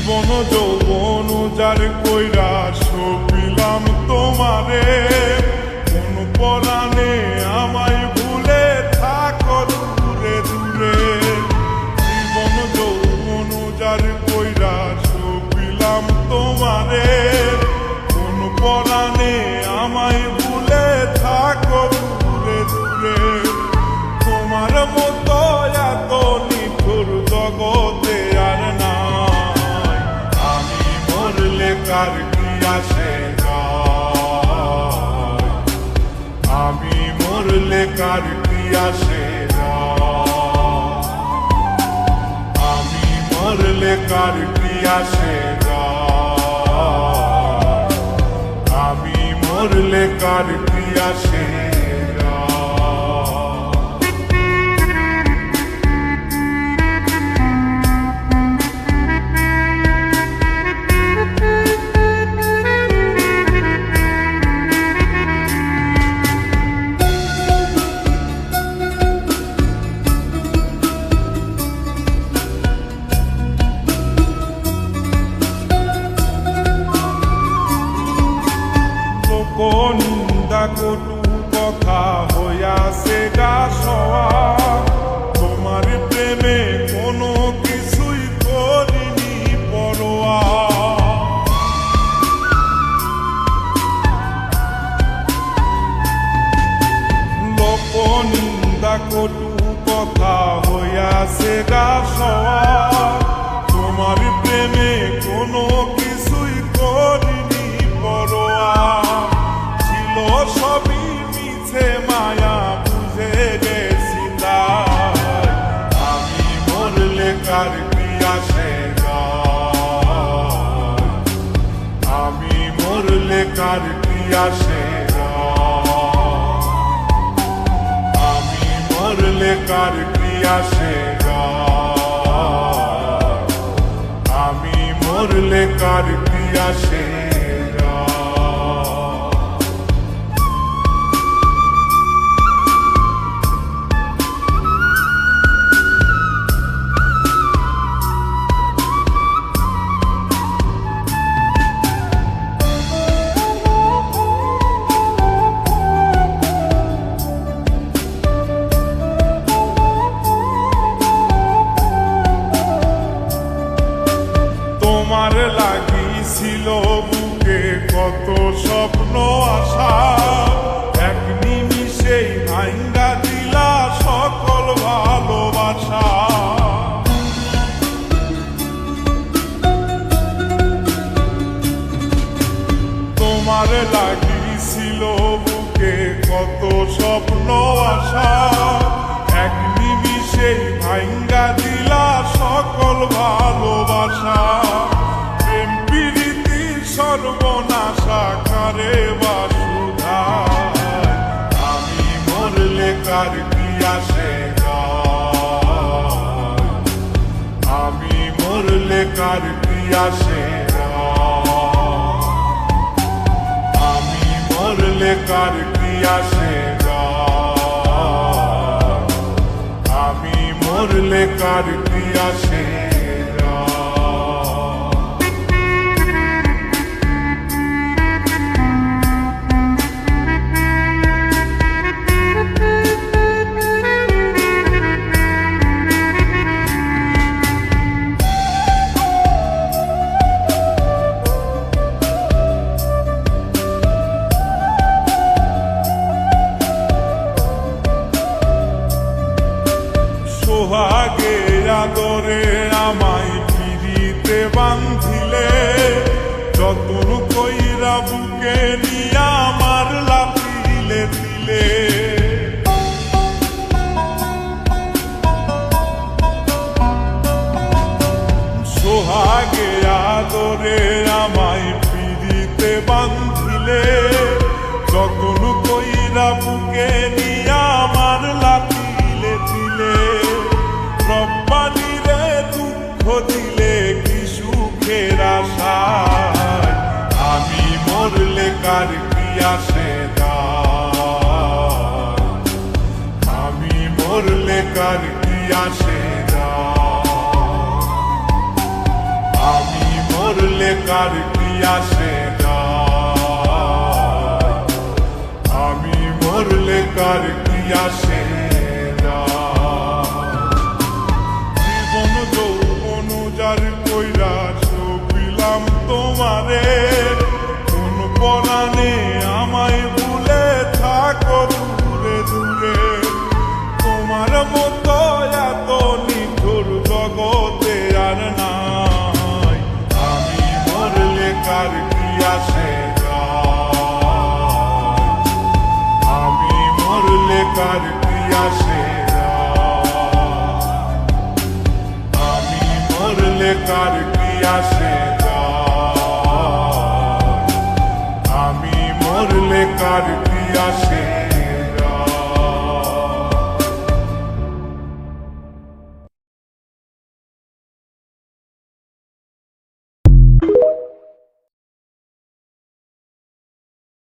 জীবন যৌবন যার কইরা সপিলাম তোমারে, কোন পরাণে আমায় ভুলে থাকো দূরে দূরে। জীবন যৌবন যার কইরা সপিলাম তোমারে, কোন পরাণে আমায় ভুলে থাকো দূরে দূরে। তোমার মতো এত নিঠুর জগতে আর নাই, আমি মরলে কার কি আসে যায়, আমি মরলে কার কি আসে যায়, আমি মরলে কার কি আসে যায়, আমি মরলে কার কি আসে। নিন্দা কটু কথা হইয়াছে গা সওয়া, তোমার প্রেমে কোনো কিছুই করিনি পরোয়া। লোক নিন্দা কটু কথা হইয়াছে গা সওয়া, তোমার প্রেমে কোনো কিছুই করিনি পরোয়া। সবই মিছে মায়া বুঝে গেছি তাই, আমি মরলে কার কি আসে যায়, আমি মরলে কার কি আসে যায়, আমি মরলে কার কি আসে যায়, আমি মরলে কার কি আসে। তোমার লাগিছিল বুকে কত স্বপ্ন আশা, এক নিমিষেই ভাঙ্গা দিলা সকল ভালোবাসা। তোমার লাগিছিল বুকে কত স্বপ্ন আশা, এক নিমিষেই ভাঙ্গা দিলা সকল ভালোবাসা। প্রেম প্রীতি সর্বনাশা কারে বাসুধায়, আমি মরলে কার কি আসে যায়, আমি মরলে কার কি আসে যায়, আমি মরলে কার কি আসে যায়, আমি মরলে কার কি আসে। সোহাগে আদরে আমায় পিড়িতে বান্ধিলে, যতন কইরা বুকে নিয়া মারলা তিলে তিলে। সোহাগে আদরে আমায় পিড়িতে বান্ধিলে, যতন কইরা বুকে নিয়া মারলা তিলে তিলে। রব্বানিরে দুঃখ দিলে কি সুখের আশায়, আমি মরলে কার কি আসে যায়, আমি মরলে কার কি আসে যায়, আমি মরলে কার কি আসে যায়, আমি মরলে কার কি আসে যায়। জীবন যৌবন যার কইরা সপিলাম তোমারে, কোন পরাণে আমায় ভুলে থাকো দূরে দূরে। তোমার মতো এত নিঠুর জগতে আর নাই, আমি মরলে কার কি আসে যায়, আমি মরলে কার কি আসে যায়, আমি মরলে কার কি আসে যায়, আমি মরলে কার কি আসে।